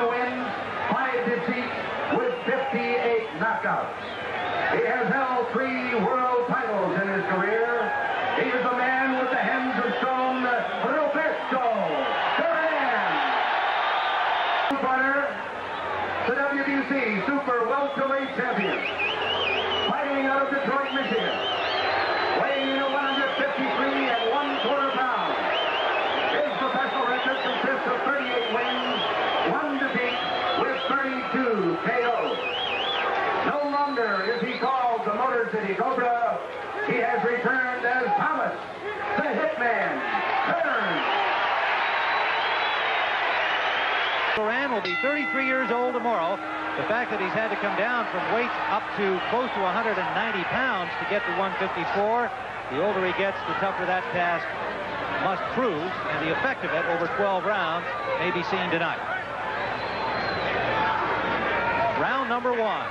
wins, 5 defeats, with 58 knockouts. He has held 3 world titles in his career. He is the man with the hands of stone, Roberto Duran. Fighter, the WBC Super Welterweight Champion, fighting out of Detroit, Michigan, weighing 153 1/4 pounds. His professional record consists of 38 wins, 1 defeat, with 32 KOs. No longer is he called the Motor City Cobra. He has returned as Thomas, the Hitman Hearns. Duran will be 33 years old tomorrow. The fact that he's had to come down from weights up to close to 190 pounds to get to 154, the older he gets, the tougher that task must prove, and the effect of it over 12 rounds may be seen tonight. Round number 1.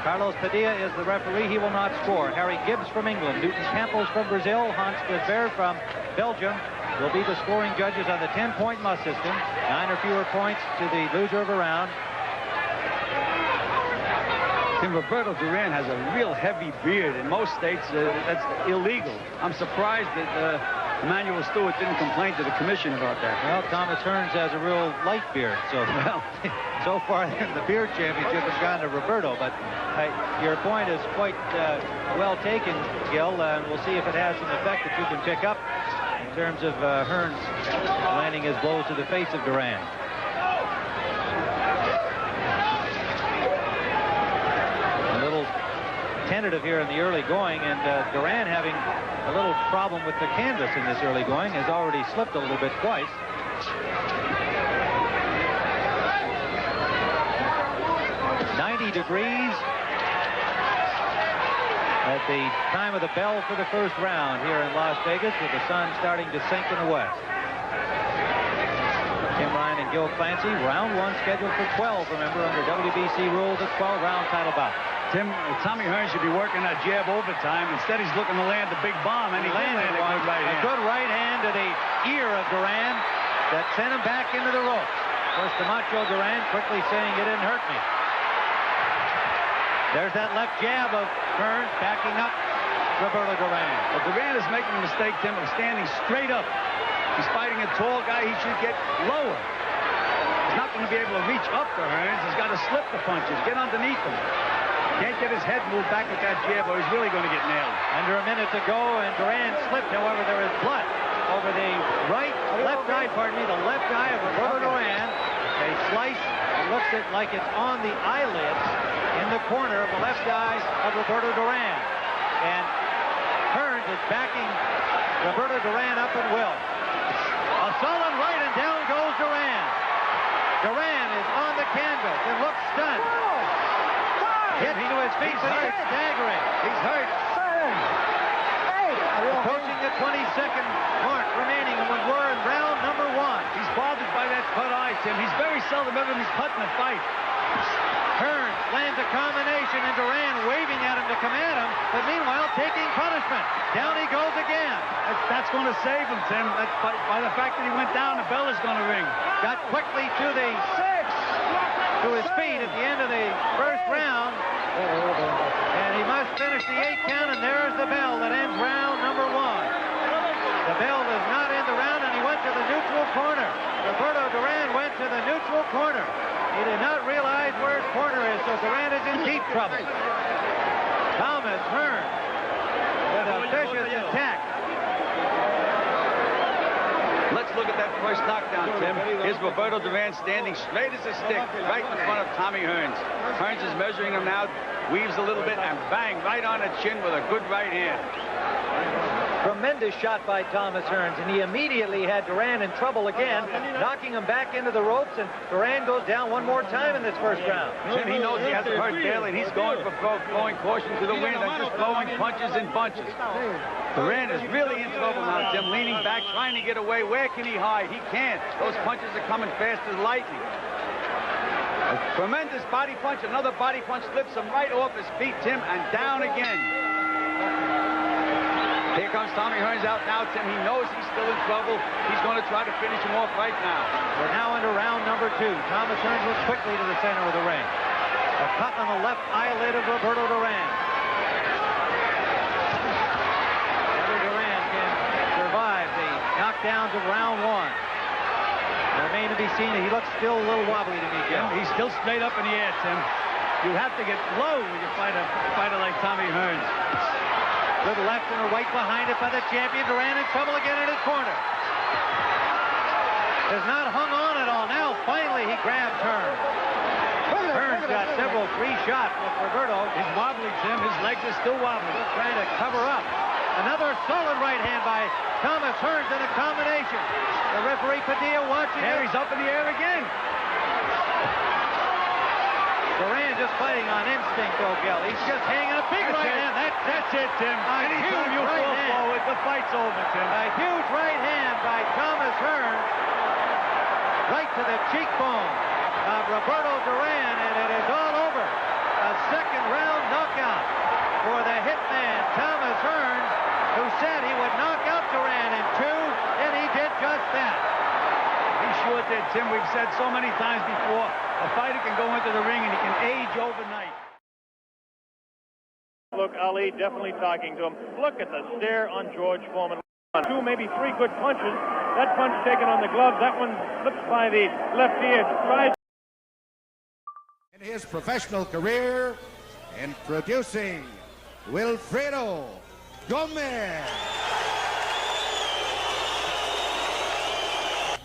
Carlos Padilla is the referee. He will not score. Harry Gibbs from England, Newton Campos from Brazil, Hans Glisberg from Belgium will be the scoring judges on the 10-point must system. 9 or fewer points to the loser of a round. Tim, Roberto Duran has a real heavy beard. In most states, that's illegal. I'm surprised that Emmanuel Stewart didn't complain to the commission about that. Well, Thomas Hearns has a real light beard, so well, so far the beard championship has gone to Roberto. But your point is quite well taken, Gil, and we'll see if it has some effect that you can pick up in terms of Hearns landing his blows to the face of Duran. A little tentative here in the early going, and Duran having a little problem with the canvas in this early going, has already slipped a little bit twice. Degrees at the time of the bell for the first round here in Las Vegas, with the sun starting to sink in the west. Tim Ryan and Gil Clancy, round 1 scheduled for 12, remember, under WBC rules, a 12-round title bout. Tim, Tommy Hearns should be working that jab overtime. Instead, he's looking to land the big bomb, and he landed a good right hand. A good right hand to the ear of Duran that sent him back into the ropes. Of course, the Macho Duran quickly saying, "It didn't hurt me." There's that left jab of Hearns backing up Roberto Duran. But Duran is making the mistake, Tim, of standing straight up. He's fighting a tall guy. He should get lower. He's not going to be able to reach up to Hearns. He's got to slip the punches, get underneath him. Can't get his head moved back with that jab, or he's really going to get nailed. Under a minute to go, and Duran slipped. However, there is blood over the left eye of Roberto Duran. They slice. It looks like it's on the eyelids in the corner of the left eye of Roberto Duran. And Hearns is backing Roberto Duran up at will. A solid right, and down goes Duran. Duran is on the canvas and looks stunned. Hit to his feet, but he's staggering. He's hurt. Approaching the 20-second mark remaining, and we're in round number 1. He's bothered by that cut eye, Tim. He's very seldom ever been cut in a fight. Hearns lands a combination, and Duran waving at him to come at him, but meanwhile taking punishment. Down he goes again. That's going to save him, Tim. That's by the fact that he went down, the bell is going to ring. Got quickly to his feet at the end of the first round, and he must finish the 8 count, and there's the bell that ends round number 1. The bell does not end the round, and he went to the neutral corner. Roberto Duran went to the neutral corner. He did not realize where his corner is, so Duran is in deep trouble. Thomas Hearns with a vicious attack. Let's look at that first knockdown, Tim. Here's Roberto Duran standing straight as a stick right in front of Tommy Hearns. Hearns is measuring him now, weaves a little bit, and bang, right on the chin with a good right hand. Tremendous shot by Thomas Hearns, and he immediately had Duran in trouble again, knocking him back into the ropes, and Duran goes down one more time in this first round. Tim, he knows he has to hurt Bailey, and he's going for throwing caution to the wind and just throwing punches in bunches. Duran is really in trouble now, Tim, leaning back, trying to get away. Where can he hide? He can't. Those punches are coming fast as lightning. A tremendous body punch, another body punch lifts him right off his feet, Tim, and down again. Here comes Tommy Hearns out now, Tim. He knows he's still in trouble. He's going to try to finish him off right now. We're now into round number 2. Thomas Hearns looks quickly to the center of the ring. A cut on the left eyelid of Roberto Duran. Whether Duran can survive the knockdowns of round 1. Remain to be seen. He looks still a little wobbly to me, Jim. He's still straight up in the air, Tim. You have to get low when you fight a fighter like Tommy Hearns. Good left and a right behind it by the champion. Duran in trouble again in his corner. Has not hung on at all. Now, finally, he grabs Hearns. Hearns got several free shots with Roberto. He's wobbly, Tim. His legs are still wobbly. Trying to cover up. Another solid right hand by Thomas Hearns in a combination. The referee Padilla watching. There, he's up in the air again. Duran just fighting on instinct, though, Gil. He's just hanging a big right hand. That's it, Tim. Anytime you fall forward, the fight's over, Tim. A huge right hand by Thomas Hearns. Right to the cheekbone of Roberto Duran, and it is all over. A second-round knockout for the hitman, Thomas Hearns, who said he would knock out Duran in 2, and he did just that. He sure did, Tim. We've said so many times before, a fighter can go into the ring and he can age overnight. Look, Ali definitely talking to him. Look at the stare on George Foreman. 2, maybe 3 good punches. That punch taken on the glove, that one slips by the left ear. In his professional career, introducing Wilfredo Gomez.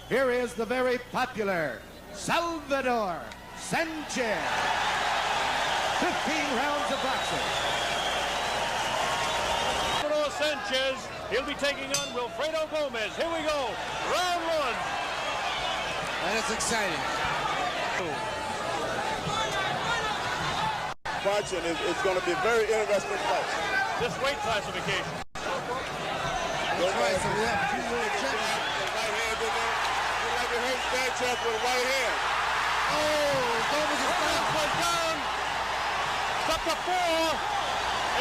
Here is the very popular Salvador Sanchez. 15 rounds of boxing. Salvador Sanchez, he'll be taking on Wilfredo Gomez. Here we go, round 1. And it's exciting. Watching, it's going to be a very interesting fight. This weight classification. That's right, so we have 2 more checks. Right hand in there. Look like it hurts Sanchez with a right hand. Oh, Gomez is down. Up to 4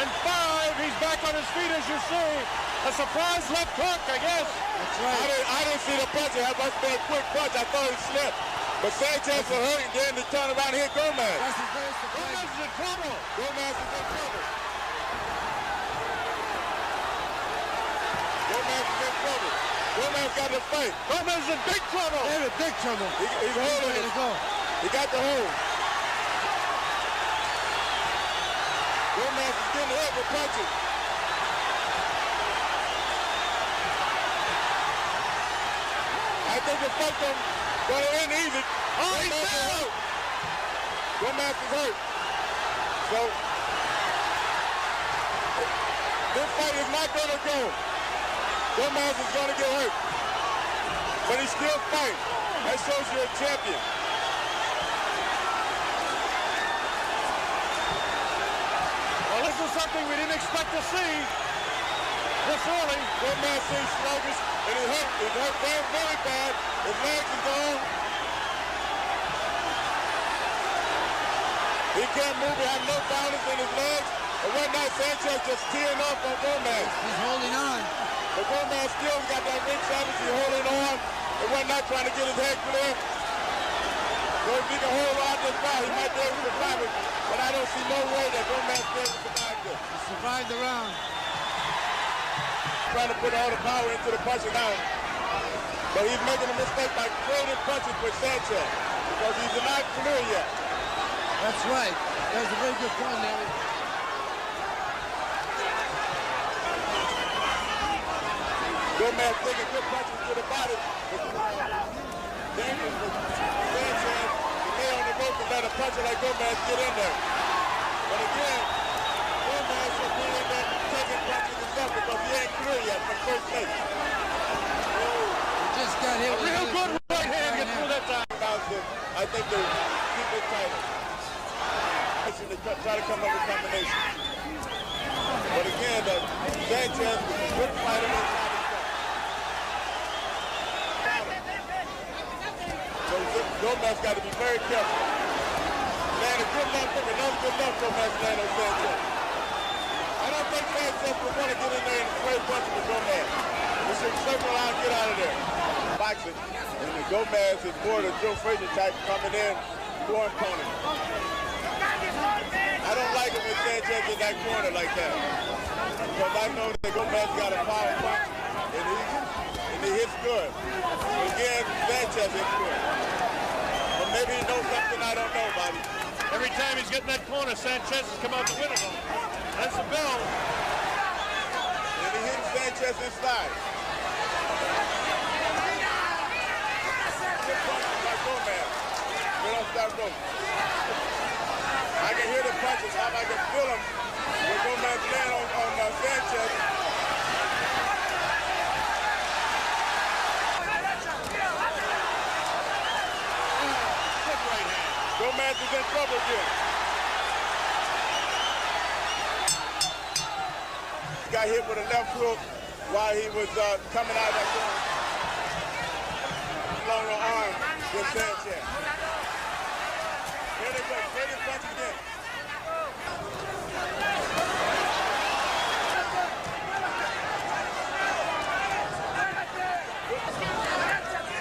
and 5. He's back on his feet, as you see. A surprise left hook, I guess. That's right. I didn't see the punch. It must be a quick punch. I thought he slipped. But Sanchez was hurt, and then he turned around and hit Gomez. That's his very surprise. Gomez is in trouble. Gomez is in trouble. Gomez is in trouble. Gomez got the fight. Gomez is in big trouble. They're in big trouble. He's holding ready it. to go. He got the hold. Gomez is getting hit with punches. I think the fight going to end easy. Oh, he's down. Gomez is hurt. So, this fight is not going to go. Gomez is going to get hurt. But he's still fighting. That shows you're a champion. Well, this is something we didn't expect to see this early. Gomez seems sluggish, and he's hurt. He's hurt very, very bad. His legs are gone. He can't move. He has no balance in his legs. And right now, Sanchez just teeing off on Gomez. He's holding on. But Gomez still got that ring savage. He's holding on. And right now, trying to get his head clear. So if he can hold on this fight, he might be able to survive it. But I don't see no way that Gomez will be able to survive this. He survived the round. Trying to put all the power into the punching out. But he's making a mistake by trading punches with Sanchez. Because he's not clear yet. That's right. That was a very good point, Larry. Gomez taking good punches to the body. Dangerous for Sanchez to lay on the rope and let a puncher like Gomez get in there. But again, Gomez is really not taking punches himself because he ain't clear yet from first place. He just got hit with Real good right hand gets through that time. I think they keep it tighter. To try to come up with combination. But again, Sanchez is a good fighter. So Gomez got to be very careful. Man, a good left hook, another good left Gomez land on Sanchez. I don't think Sanchez would want to get in there and trade punches with Gomez. We should circle out and get out of there. Boxing, and the Gomez is more the Joe Frazier type coming in, throwing opponent. I don't like it when Sanchez in that corner like that. Because I know that Gomez got a power punch, and he hits good. Again, Sanchez hits good. But maybe he knows something I don't know about him. Every time he's getting that corner, Sanchez has come out to win it. That's the bell. And he hits Sanchez inside. Good punches by Gomez. Get off that rope. I can hear the punches. I can feel them. When Gomez land on Sanchez. Gomez is in trouble again. Got hit with a left hook while he was coming out of that corner. Longer arm with Sanchez. Here they go. Take his punch again.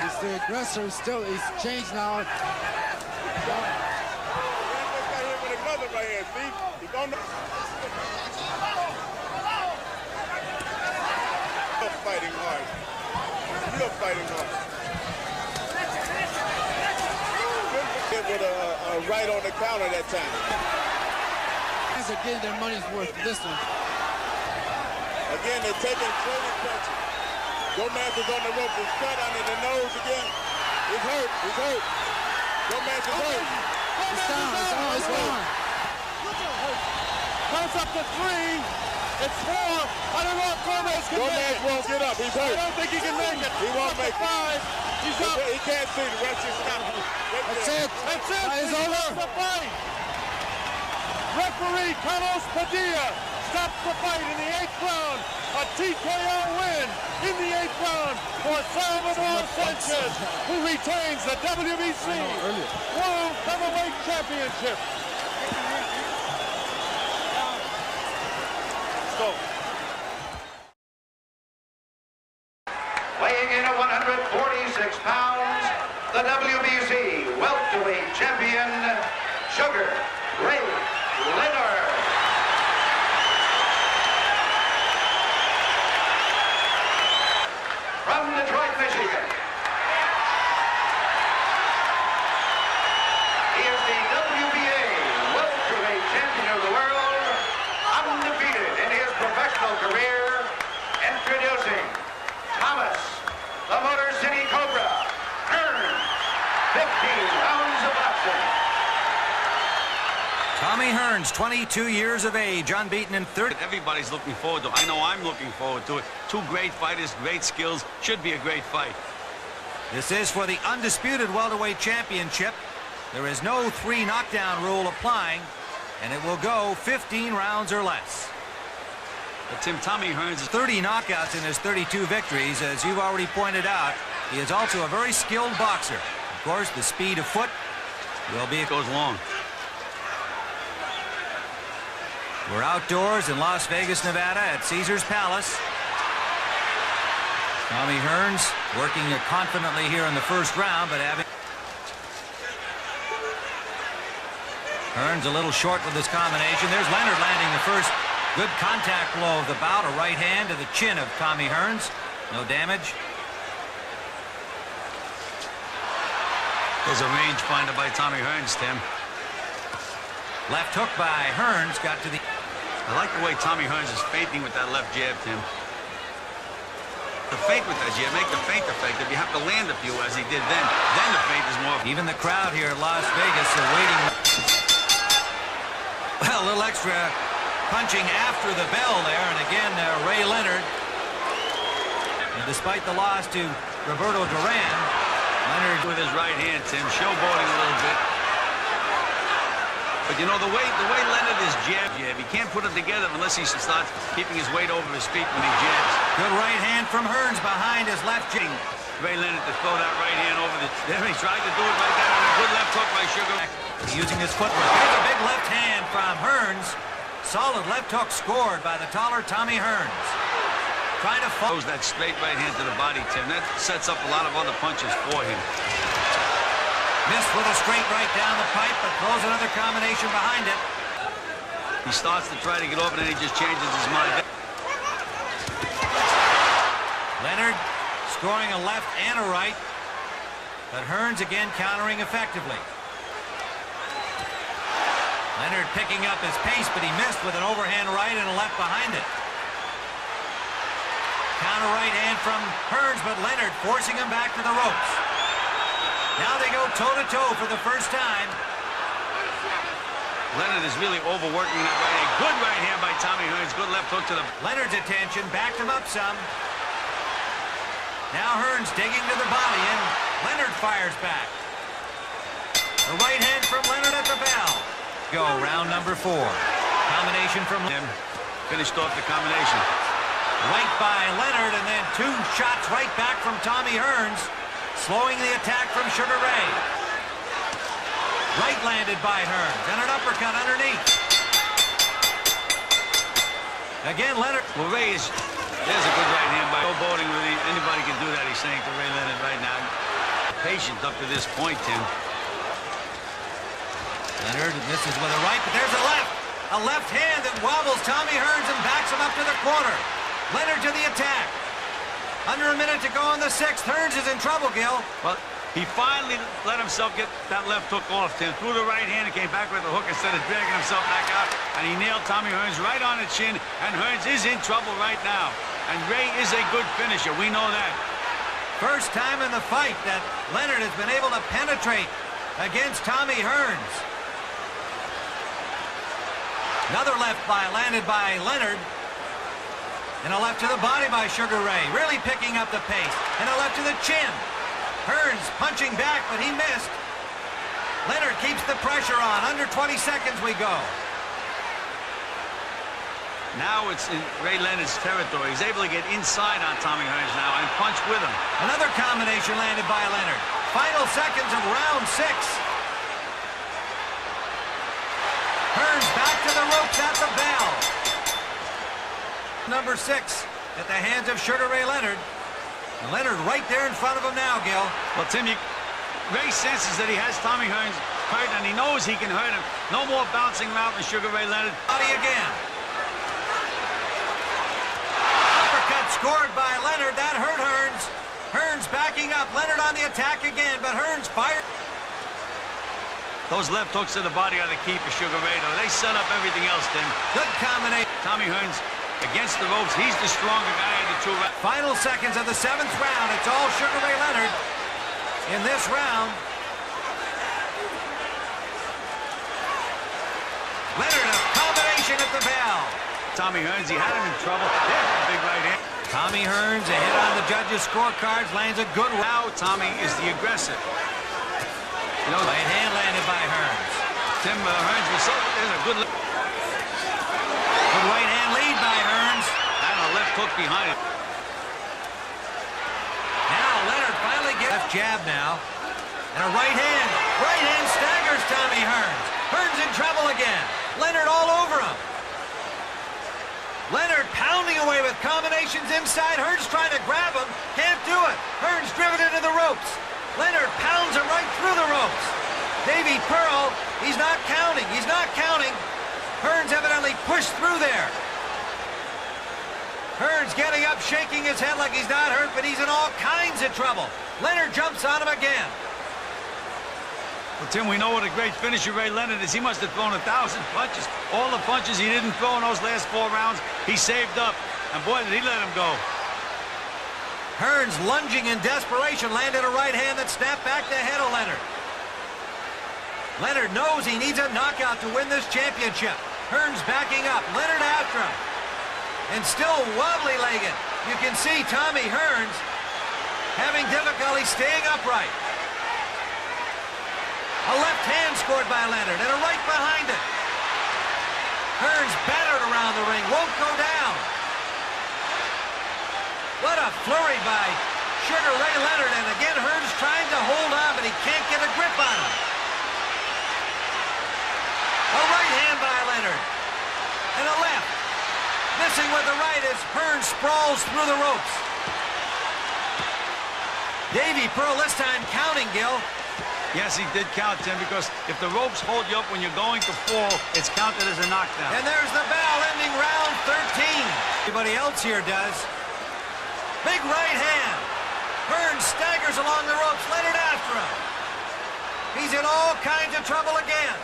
He's the aggressor. Still, he's changed now. Got hit with another right here. See? He's on the... Still fighting hard. Still fighting hard. Hit with a right on the counter that time. Guys are getting their money's worth for this one. Again, they're taking trading punches. Gomez is on the rope. He's cut under the nose again. He's hurt. He's hurt. Gomez is hurt. It's down. It's gone. Comes up to 3. It's 4. I don't know if Gomez can make Gomez it. won't get up. He's hurt. I don't think he can make it. He won't make it. 5. He's up. He can't see. The rest is stopped. That's it. That's it. It's over. The fight. Referee Carlos Padilla stops the fight in the 8th round. A TKO win in the 8th round for Salvador Sanchez, who retains the WBC World Heavyweight Championship. Go. Weighing in at 146 pounds, the WBC welterweight champion, Sugar Ray Leonard. From Detroit, Michigan, he is the WBA welterweight champion of the world, undefeated in his professional career. Introducing Thomas, the Motor City Cobra, Hearns, 15 rounds of boxing. Tommy Hearns, 22 years of age, unbeaten in 30. Everybody's looking forward to it. I know I'm looking forward to it. Two great fighters, great skills. Should be a great fight. This is for the undisputed welterweight championship. There is no 3 knockdown rule applying, and it will go 15 rounds or less. But Tim, Tommy Hearns is 30 knockouts in his 32 victories. As you've already pointed out, he is also a very skilled boxer. Of course, the speed of foot will be... goes long. We're outdoors in Las Vegas, Nevada at Caesars Palace. Tommy Hearns working confidently here in the first round, but having... Hearns a little short with this combination. There's Leonard landing the first good contact blow of the bout. A right hand to the chin of Tommy Hearns. No damage. There's a rangefinder by Tommy Hearns, Tim. Left hook by Hearns got to the... I like the way Tommy Hearns is feinting with that left jab, Tim. The feint with that jab, make the feint effective. You have to land a few as he did then. Then the feint is more... Even the crowd here at Las Vegas are waiting. Well, a little extra punching after the bell there. And again, Ray Leonard. And despite the loss to Roberto Duran, Leonard with his right hand, Tim, showboating a little bit. But you know, the way Leonard is jab, he can't put it together unless he starts keeping his weight over his feet when he jabs. Good right hand from Hearns behind his left jab. Ray Leonard to throw that right hand over the... There he tried to do it right there. And a good left hook by Sugar. Using his footwork. Here's a big left hand from Hearns. Solid left hook scored by the taller Tommy Hearns. Trying to throws that straight right hand to the body, Tim. That sets up a lot of other punches for him. Missed with a straight right down the pipe, but throws another combination behind it. He starts to try to get off, and then he just changes his mind. Leonard scoring a left and a right, but Hearns again countering effectively. Leonard picking up his pace, but he missed with an overhand right and a left behind it. Counter right hand from Hearns, but Leonard forcing him back to the ropes. Now they go toe-to-toe for the first time. Leonard is really overworking that right hand. Good right hand by Tommy Hearns. Good left hook to the... Leonard's attention backed him up some. Now Hearns digging to the body, and Leonard fires back. The right hand from Leonard at the bell. Go round number 4. Combination from him. Finished off the combination. Right by Leonard, and then 2 shots right back from Tommy Hearns, slowing the attack from Sugar Ray. Right landed by Hearns, and an uppercut underneath. Again, Leonard. Well, Ray is... There's a good right hand by showboating with anybody can do that, he's saying to Ray Leonard right now. Patient up to this point, Tim. Leonard misses with a right, but there's a left. A left hand that wobbles Tommy Hearns and backs him up to the corner. Leonard to the attack. Under a minute to go in the 6th. Hearns is in trouble, Gil. Well, he finally let himself get that left hook off, Tim. Threw the right hand and came back with the hook instead of dragging himself back out. And he nailed Tommy Hearns right on the chin. And Hearns is in trouble right now. And Ray is a good finisher. We know that. First time in the fight that Leonard has been able to penetrate against Tommy Hearns. Another left landed by Leonard. And a left to the body by Sugar Ray, really picking up the pace. And a left to the chin. Hearns punching back, but he missed. Leonard keeps the pressure on. Under 20 seconds we go. Now it's in Ray Leonard's territory. He's able to get inside on Tommy Hearns now and punch with him. Another combination landed by Leonard. Final seconds of round 6. Hearns back to the ropes at the bell. Number 6 at the hands of Sugar Ray Leonard. And Leonard right there in front of him now, Gil. Well, Tim, Ray senses that he has Tommy Hearns hurt, and he knows he can hurt him. No more bouncing around with Sugar Ray Leonard. Body again. Uppercut scored by Leonard. That hurt Hearns. Hearns backing up. Leonard on the attack again, but Hearns fired. Those left hooks to the body are the key for Sugar Ray, though. They set up everything else, Tim. Good combination. Tommy Hearns against the ropes. He's the stronger guy of the 2. Final seconds of the 7th round. It's all Sugar Ray Leonard in this round. Leonard, a combination at the bell. Tommy Hearns, he had him in trouble. There's a big right hand. Tommy Hearns, a hit on the judges' scorecards, lands a good one. Now Tommy is the aggressor. You know, right hand landed by Hearns. Tim Hearns was so... There's a good... Good right hand lead by Hearns. And a left hook behind it. Now Leonard finally gets left jab now. And a right hand. Right hand staggers Tommy Hearns. Hearns in trouble again. Leonard all over him. Leonard pounding away with combinations inside. Hearns trying to grab him. Can't do it. Hearns driven into the ropes. Leonard pounds him right through the ropes. Davy Pearl, he's not counting. He's not counting. Hearns evidently pushed through there. Hearns getting up, shaking his head like he's not hurt, but he's in all kinds of trouble. Leonard jumps on him again. Well, Tim, we know what a great finisher Ray Leonard is. He must have thrown 1,000 punches. All the punches he didn't throw in those last 4 rounds, he saved up. And boy, did he let him go. Hearns lunging in desperation, landed a right hand that snapped back the head of Leonard. Leonard knows he needs a knockout to win this championship. Hearns backing up, Leonard after him. And still wobbly-legged. You can see Tommy Hearns having difficulty staying upright. A left hand scored by Leonard and a right behind it. Hearns battered around the ring, won't go down. What a flurry by Sugar Ray Leonard, and again Hearns trying to hold on, but he can't get a grip on him. A right hand by Leonard. And Reversing with the right as Hearns sprawls through the ropes. Davy Pearl this time counting, Gil. Yes, he did count, Tim, because if the ropes hold you up when you're going to fall, it's counted as a knockdown. And there's the bell ending round 13. Everybody else here does. Big right hand. Hearns staggers along the ropes. Leonard after him. He's in all kinds of trouble again.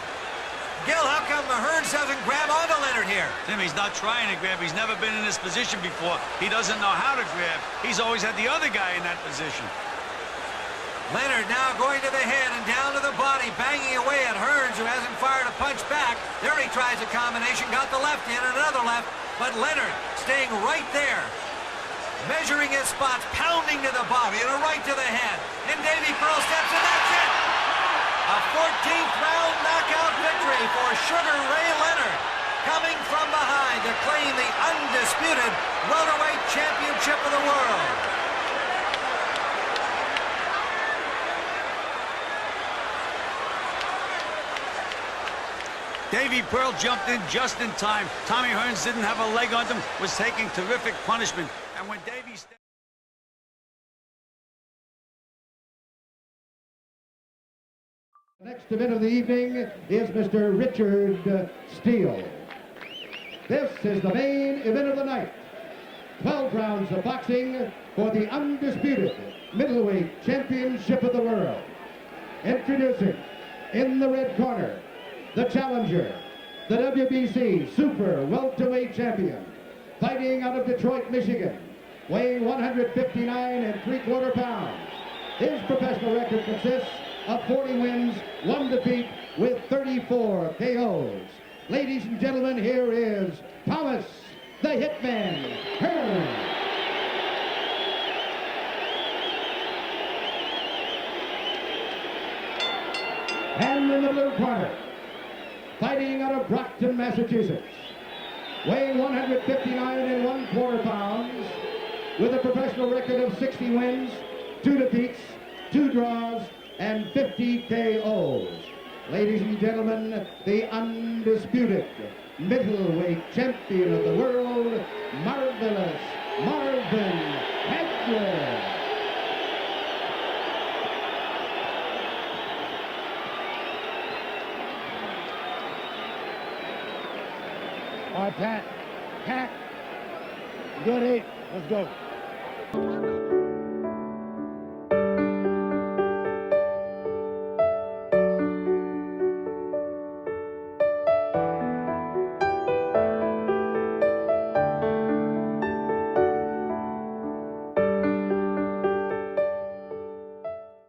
Gil, how come Hearns doesn't grab onto Leonard here? Tim, he's not trying to grab. He's never been in this position before. He doesn't know how to grab. He's always had the other guy in that position. Leonard now going to the head and down to the body, banging away at Hearns, who hasn't fired a punch back. There he tries a combination, got the left in and another left, but Leonard staying right there, measuring his spots, pounding to the body and a right to the head. And Davy Pearl steps in, that's it! A 14th round knockout victory for Sugar Ray Leonard, coming from behind to claim the undisputed welterweight championship of the world. Davy Pearl jumped in just in time. Tommy Hearns didn't have a leg on him, was taking terrific punishment. And when Davy... The next event of the evening is Mr. Richard Steele. This is the main event of the night. 12 rounds of boxing for the undisputed middleweight championship of the world. Introducing, in the red corner, the challenger, the WBC Super Welterweight Champion, fighting out of Detroit, Michigan, weighing 159 3/4 pounds. His professional record consists of 40 wins, 1 defeat, with 34 KOs. Ladies and gentlemen, here is Thomas the Hitman Hearns. And in the blue corner, fighting out of Brockton, Massachusetts, weighing 159 1/4 pounds, with a professional record of 60 wins, 2 defeats, 2 draws, and 50 KOs. Ladies and gentlemen, the undisputed middleweight champion of the world, Marvelous Marvin Hagler. All right, Pat. Good 8. Let's go.